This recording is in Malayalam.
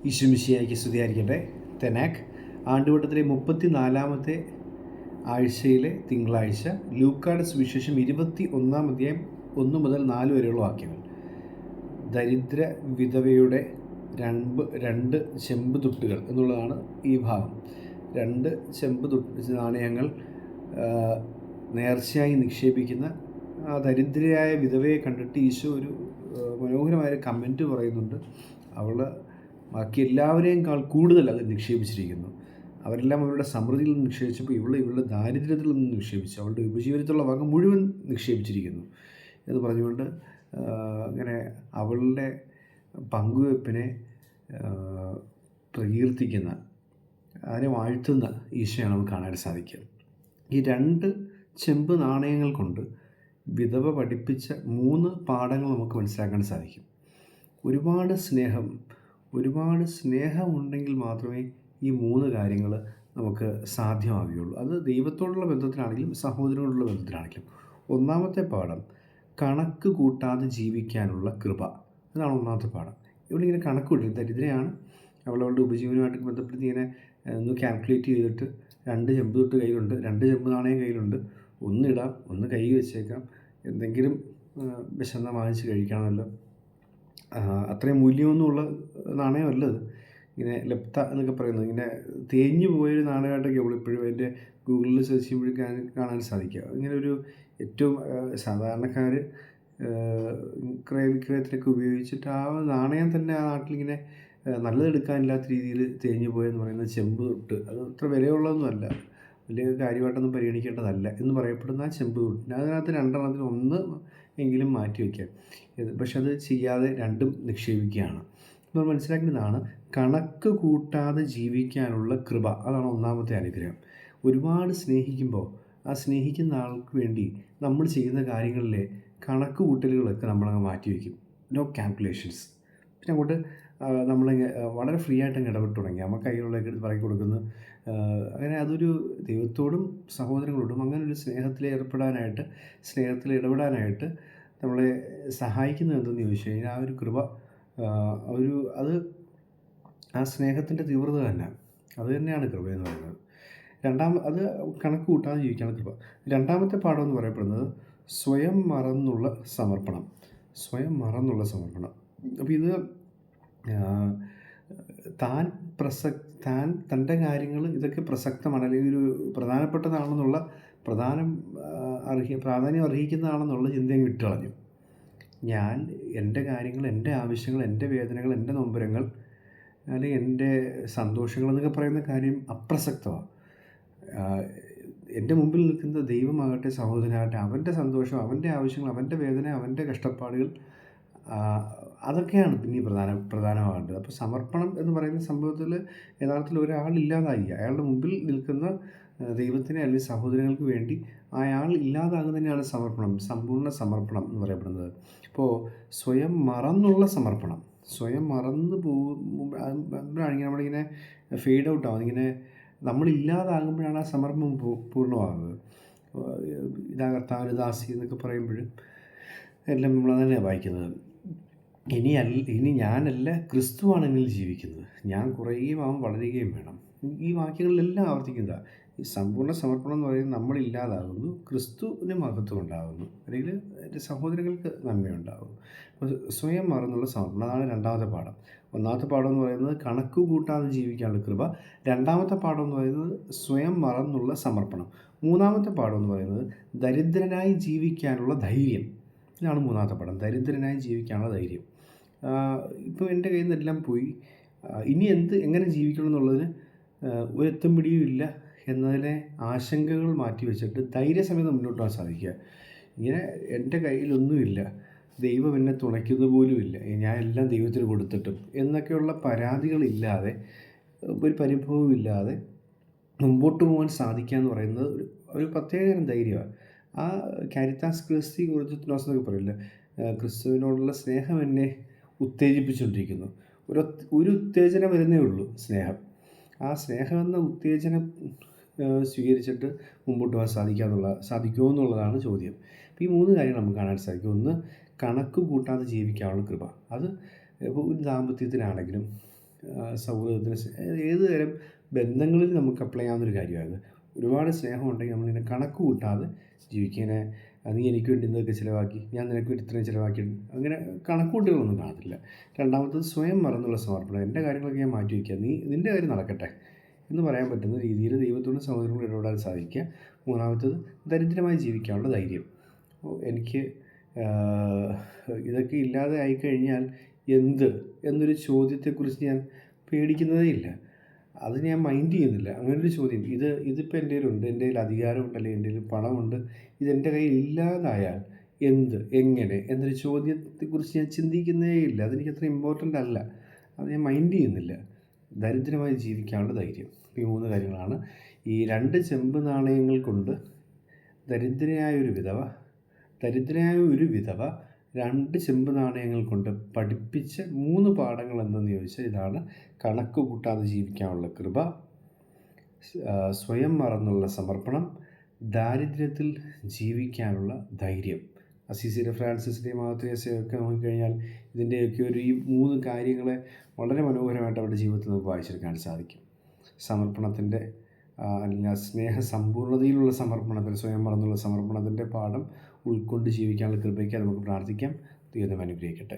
ഈശോമിശിഹായ്ക്ക് സ്തുതിയായിരിക്കട്ടെ. തെനാക്ക് ആണ്ടുവട്ടത്തിലെ 34-ാമത്തെ ആഴ്ചയിലെ തിങ്കളാഴ്ച. ലൂക്കായുടെ സുവിശേഷം 21-ാം അധ്യായം 1 മുതൽ 4 വരെയുള്ള വാക്യങ്ങൾ. ദരിദ്ര വിധവയുടെ രണ്ട് ചെമ്പ് തുട്ടുകൾ എന്നുള്ളതാണ് ഈ ഭാഗം. 2 ചെമ്പ് നാണയങ്ങൾ നേർച്ചയായി നിക്ഷേപിക്കുന്ന ആ ദരിദ്രയായ വിധവയെ കണ്ടിട്ട് ഈശോ ഒരു മനോഹരമായ കമൻറ്റ് പറയുന്നുണ്ട്. അവൾ ബാക്കി എല്ലാവരെയും കൂടുതൽ അത് നിക്ഷേപിച്ചിരിക്കുന്നു. അവരെല്ലാം അവരുടെ സമൃദ്ധിയിൽ നിന്ന് നിക്ഷേപിച്ചപ്പോൾ ഇവളുടെ ദാരിദ്ര്യത്തിൽ നിന്ന് നിക്ഷേപിച്ചു, അവളുടെ ഉപജീവനത്തിലുള്ള വക മുഴുവൻ നിക്ഷേപിച്ചിരിക്കുന്നു എന്ന് പറഞ്ഞുകൊണ്ട് അങ്ങനെ അവളുടെ പങ്കുവെപ്പിനെ പ്രകീർത്തിക്കുന്ന, അതിനെ വാഴ്ത്തുന്ന ഈശോയാണ് നമുക്ക് കാണാൻ സാധിക്കുക. ഈ 2 ചെമ്പ് നാണയങ്ങൾ കൊണ്ട് വിധവ പഠിപ്പിച്ച 3 പാഠങ്ങൾ നമുക്ക് മനസ്സിലാക്കാൻ സാധിക്കും. ഒരുപാട് സ്നേഹമുണ്ടെങ്കിൽ മാത്രമേ ഈ 3 കാര്യങ്ങൾ നമുക്ക് സാധ്യമാവുകയുള്ളൂ. അത് ദൈവത്തോടുള്ള ബന്ധത്തിലാണെങ്കിലും സഹോദരനോടുള്ള ബന്ധത്തിലാണെങ്കിലും. 1-ാമത്തെ പാഠം കണക്ക് കൂട്ടാതെ ജീവിക്കാനുള്ള കൃപ. അതാണ് 1-ാമത്തെ പാഠം. ഇവിടെ ഇങ്ങനെ കണക്ക് കൂട്ടി, ദരിദ്രയാണ്, അവളുടെ ഉപജീവനമായിട്ട് ബന്ധപ്പെടുത്തി ഇങ്ങനെ ഒന്ന് കാൽക്കുലേറ്റ് ചെയ്തിട്ട് 2 ചെമ്പ് തൊട്ട് കയ്യിലുണ്ട്, 2 ചെമ്പ് നാണയം കയ്യിലുണ്ട്, ഒന്നിടാം, ഒന്ന് കൈ വെച്ചേക്കാം, എന്തെങ്കിലും വിശന്ന വാങ്ങിച്ച് കഴിക്കണമല്ലോ, അത്രയും മൂല്യമൊന്നുമുള്ള നാണയമല്ലത്. ഇങ്ങനെ ലെപ്ത എന്നൊക്കെ പറയുന്നത്, ഇങ്ങനെ തേഞ്ഞു പോയൊരു നാണയമായിട്ടൊക്കെ ഇപ്പോഴും അതിൻ്റെ ഗൂഗിളിൽ സെർച്ച് ചെയ്യുമ്പോഴേക്കും കാണാൻ സാധിക്കുക. ഇങ്ങനെ ഒരു ഏറ്റവും സാധാരണക്കാർ ക്രയവിക്രയത്തിലൊക്കെ ഉപയോഗിച്ചിട്ട് ആ നാണയം തന്നെ ആ നാട്ടിലിങ്ങനെ നല്ലതെടുക്കാനില്ലാത്ത രീതിയിൽ തേഞ്ഞു പോയെന്ന് പറയുന്നത് ചെമ്പ് തൊട്ട്. അത് അത്ര വിലയുള്ളതൊന്നുമല്ല, വലിയ കാര്യമായിട്ടൊന്നും പരിഗണിക്കേണ്ടതല്ല എന്ന് പറയപ്പെടുന്ന ആ ചെമ്പ് തൊട്ടിന് അതിനകത്ത് 2 1 എങ്കിലും മാറ്റി വയ്ക്കാം. പക്ഷെ അത് ചെയ്യാതെ 2ഉം നിക്ഷേപിക്കുകയാണ്. നമ്മൾ മനസ്സിലാക്കുന്നതാണ് കണക്ക് കൂട്ടാതെ ജീവിക്കാനുള്ള കൃപ. അതാണ് 1-ാമത്തെ അനുഗ്രഹം. ഒരുപാട് സ്നേഹിക്കുമ്പോൾ ആ സ്നേഹിക്കുന്ന ആൾക്ക് വേണ്ടി നമ്മൾ ചെയ്യുന്ന കാര്യങ്ങളിലെ കണക്ക് കൂട്ടലുകളൊക്കെ നമ്മളങ്ങ് മാറ്റി വയ്ക്കും. No calculations. പിന്നെ അങ്ങോട്ട് നമ്മൾ വളരെ ഫ്രീ ആയിട്ടങ്ങ് ഇടപെട്ട് തുടങ്ങി. നമുക്ക് കയ്യിലുള്ളതൊക്കെ എടുത്ത് പറക്കി കൊടുക്കുന്നു. അങ്ങനെ അതൊരു ദൈവത്തോടും സഹോദരങ്ങളോടും അങ്ങനെ ഒരു സ്നേഹത്തിൽ ഇടപെടാനായിട്ട് നമ്മളെ സഹായിക്കുന്നത് എന്തെന്ന് ചോദിച്ചു കഴിഞ്ഞാൽ ആ ഒരു കൃപ, ആ സ്നേഹത്തിൻ്റെ തീവ്രത തന്നെ, അത് തന്നെയാണ് കൃപ എന്ന് പറയുന്നത്. അത് കണക്ക് കൂട്ടാതെ ജീവിക്കാനുള്ള കൃപ. 2-ാമത്തെ പാഠം എന്ന് പറയപ്പെടുന്നത് സ്വയം മറന്നുള്ള സമർപ്പണം. അപ്പോൾ ഇത് തൻ്റെ കാര്യങ്ങൾ ഇതൊക്കെ പ്രസക്തമാണ്, അല്ലെങ്കിൽ ഒരു പ്രധാനപ്പെട്ടതാണെന്നുള്ള പ്രാധാന്യം അർഹിക്കുന്നതാണെന്നുള്ള ചിന്തയും വിട്ടുകളഞ്ഞു. എൻ്റെ കാര്യങ്ങൾ, എൻ്റെ ആവശ്യങ്ങൾ, എൻ്റെ വേദനകൾ, എൻ്റെ നൊമ്പരങ്ങൾ, അല്ലെങ്കിൽ എൻ്റെ സന്തോഷങ്ങൾ എന്നൊക്കെ പറയുന്ന കാര്യം അപ്രസക്തമാണ്. എൻ്റെ മുമ്പിൽ നിൽക്കുന്ന ദൈവമാകട്ടെ, സഹോദരനാകട്ടെ, അവൻ്റെ സന്തോഷം, അവൻ്റെ ആവശ്യങ്ങൾ, അവൻ്റെ വേദന, അവൻ്റെ കഷ്ടപ്പാടുകൾ, അതൊക്കെയാണ് പിന്നെ പ്രധാനമാകേണ്ടത്. അപ്പോൾ സമർപ്പണം എന്ന് പറയുന്ന സംഭവത്തിൽ യഥാർത്ഥത്തിൽ ഒരാളില്ലാതായി, അയാളുടെ മുമ്പിൽ നിൽക്കുന്ന ദൈവത്തിന് അല്ലെങ്കിൽ സഹോദരങ്ങൾക്ക് വേണ്ടി അയാൾ ഇല്ലാതാകുന്നതിനാണ് സമർപ്പണം, സമ്പൂർണ്ണ സമർപ്പണം എന്ന് പറയപ്പെടുന്നത്. ഇപ്പോൾ സ്വയം മറന്നുള്ള സമർപ്പണം, സ്വയം മറന്നു പോകുമ്പോഴാണ് നമ്മളിങ്ങനെ ഫെയ്ഡ് ഔട്ട് ആവുന്നത്. ഇങ്ങനെ നമ്മളില്ലാതാകുമ്പോഴാണ് ആ സമർപ്പണം പൂർണ്ണമാകുന്നത്. ഇതാ കർത്താവിന് ദാസി എന്നൊക്കെ പറയുമ്പോഴും എല്ലാം നമ്മളതന്നെയാണ് വായിക്കുന്നത്. ഇനി ഞാനല്ല, ക്രിസ്തുവാണ് എന്നിൽ ജീവിക്കുന്നത്, ഞാൻ കുറയുകയും അവൻ വളരുകയും വേണം. ഈ വാക്യങ്ങളിലെല്ലാം ആവർത്തിക്കുന്നതാണ്. ഈ സമ്പൂർണ്ണ സമർപ്പണം എന്ന് പറയുന്നത് നമ്മളില്ലാതാകുന്നു, ക്രിസ്തുവിന് മഹത്വം ഉണ്ടാകുന്നു, അല്ലെങ്കിൽ എൻ്റെ സഹോദരങ്ങൾക്ക് നന്മയുണ്ടാകുന്നു. അപ്പോൾ സ്വയം മറന്നുള്ള സമർപ്പണം, അതാണ് 2-ാമത്തെ പാഠം. 1-ാമത്തെ പാഠം എന്ന് പറയുന്നത് കണക്ക് കൂട്ടാതെ ജീവിക്കാനുള്ള കൃപ. 2-ാമത്തെ പാഠം എന്ന് പറയുന്നത് സ്വയം മറന്നുള്ള സമർപ്പണം. 3-ാമത്തെ പാഠം എന്ന് പറയുന്നത് ദരിദ്രനായി ജീവിക്കാനുള്ള ധൈര്യം. ഇതാണ് 3-ാമത്തെ പാഠം, ദരിദ്രനായി ജീവിക്കാനുള്ള ധൈര്യം. ഇപ്പോൾ എൻ്റെ കയ്യിൽ നിന്നെല്ലാം പോയി, ഇനി എങ്ങനെ ജീവിക്കണം എന്നുള്ളതിന് ഒരെത്തും പിടിയും ഇല്ല എന്നതിലെ ആശങ്കകൾ മാറ്റി വെച്ചിട്ട് ധൈര്യസമേതം മുന്നോട്ട് പോകാൻ സാധിക്കുക. ഇങ്ങനെ എൻ്റെ കയ്യിലൊന്നുമില്ല, ദൈവം എന്നെ തുണയ്ക്കുന്നത് പോലുമില്ല, ഞാൻ എല്ലാം ദൈവത്തിന് കൊടുത്തിട്ടും എന്നൊക്കെയുള്ള പരാതികളില്ലാതെ, ഒരു പരിഭവവും ഇല്ലാതെ മുമ്പോട്ട് പോകാൻ സാധിക്കുക എന്ന് പറയുന്നത് ഒരു പ്രത്യേകതരം ധൈര്യമാണ്. ആ കാരിത്താസ് ക്രിസ്തി ഊർജ്ജത്തിനോസ് എന്നൊക്കെ പറയില്ല, ക്രിസ്തുവിനോടുള്ള സ്നേഹം എന്നെ ഉത്തേജിപ്പിച്ചുകൊണ്ടിരിക്കുന്നു. ഒരു ഉത്തേജനം വരുന്നേ ഉള്ളൂ, സ്നേഹം. ആ സ്നേഹം എന്ന ഉത്തേജനം സ്വീകരിച്ചിട്ട് മുമ്പോട്ട് പോകാൻ സാധിക്കുമോ എന്നുള്ളതാണ് ചോദ്യം. അപ്പോൾ ഈ 3 കാര്യങ്ങൾ നമുക്ക് കാണാൻ സാധിക്കും. 1, കണക്ക് കൂട്ടാതെ ജീവിക്കാനുള്ള കൃപ. അത് ഇപ്പോൾ ഒരു ദാമ്പത്യത്തിലാണെങ്കിലും സൗഹൃദത്തിന് ഏത് തരം ബന്ധങ്ങളിൽ നമുക്ക് അപ്ലൈ ചെയ്യാവുന്നൊരു കാര്യമാണ്. ഒരുപാട് സ്നേഹമുണ്ടെങ്കിൽ നമ്മളിങ്ങനെ കണക്ക് കൂട്ടാതെ ജീവിക്കുക. ഇങ്ങനെ നീ എനിക്ക് വേണ്ടി ഇതൊക്കെ ചിലവാക്കി, ഞാൻ നിനക്ക് വേണ്ടി ഇത്രയും ചിലവാക്കിയിട്ടുണ്ട്, അങ്ങനെ കണക്കൂട്ടുകളൊന്നും കാണത്തില്ല. രണ്ടാമത്തത് സ്വയം മറന്നുള്ള സമർപ്പണം. എൻ്റെ കാര്യങ്ങളൊക്കെ ഞാൻ മാറ്റി വയ്ക്കുക, നിൻ്റെ കാര്യം നടക്കട്ടെ എന്ന് പറയാൻ പറ്റുന്ന രീതിയിൽ ദൈവത്തോടും സഹോദരങ്ങളോടും ഇടപെടാൻ സാധിക്കുക. മൂന്നാമത്തത് ദരിദ്രമായി ജീവിക്കാനുള്ള ധൈര്യം. എനിക്ക് ഇതൊക്കെ ഇല്ലാതെ ആയിക്കഴിഞ്ഞാൽ എന്ത് എന്നൊരു ചോദ്യത്തെക്കുറിച്ച് ഞാൻ പേടിക്കുന്നതേ ഇല്ല. അത് ഞാൻ മൈൻഡ് ചെയ്യുന്നില്ല. അങ്ങനൊരു ചോദ്യം, ഇതിപ്പോൾ എൻ്റെ കയ്യിലുണ്ട്, എൻ്റെ കയ്യിൽ അധികാരമുണ്ട്, അല്ലെങ്കിൽ എൻ്റെ കയ്യിൽ പണമുണ്ട്, ഇതെൻ്റെ കയ്യിൽ ഇല്ലാതായാൽ എന്ത്, എങ്ങനെ എന്നൊരു ചോദ്യത്തെക്കുറിച്ച് ഞാൻ ചിന്തിക്കുന്നേ ഇല്ല. അതെനിക്ക് അത്ര ഇമ്പോർട്ടൻ്റ് അല്ല. അത് ഞാൻ മൈൻഡ് ചെയ്യുന്നില്ല. ദരിദ്രമായി ജീവിക്കാനുള്ള ധൈര്യം. ഈ 3 കാര്യങ്ങളാണ്. ഈ 2 ചെമ്പ് നാണയങ്ങൾ കൊണ്ട് ദരിദ്രയായ ഒരു വിധവ 2 ചെമ്പ് നാണയങ്ങൾ കൊണ്ട് പഠിപ്പിച്ച 3 പാഠങ്ങൾ എന്തെന്ന് ചോദിച്ചാൽ ഇതാണ്: കണക്ക് കൂട്ടാതെ ജീവിക്കാനുള്ള കൃപ, സ്വയം മറന്നുള്ള സമർപ്പണം, ദാരിദ്ര്യത്തിൽ ജീവിക്കാനുള്ള ധൈര്യം. അസീസിയുടെ ഫ്രാൻസിസിൻ്റെയും മാർ തെരേസയൊക്കെ നോക്കിക്കഴിഞ്ഞാൽ ഇതിൻ്റെയൊക്കെ ഈ 3 കാര്യങ്ങളെ വളരെ മനോഹരമായിട്ട് അവരുടെ ജീവിതത്തിൽ നമുക്ക് വായിച്ചെടുക്കാൻ സാധിക്കും. സമർപ്പണത്തിൻ്റെ അല്ലെങ്കിൽ സ്നേഹസമ്പൂർണ്ണതയിലുള്ള സമർപ്പണത്തിന്, സ്വയം മറന്നുള്ള സമർപ്പണത്തിൻ്റെ പാഠം ഉൾക്കൊണ്ട് ജീവിക്കാനുള്ള കൃപയ്ക്ക് നമുക്ക് പ്രാർത്ഥിക്കാം. ദൈവം അനുഗ്രഹിക്കട്ടെ.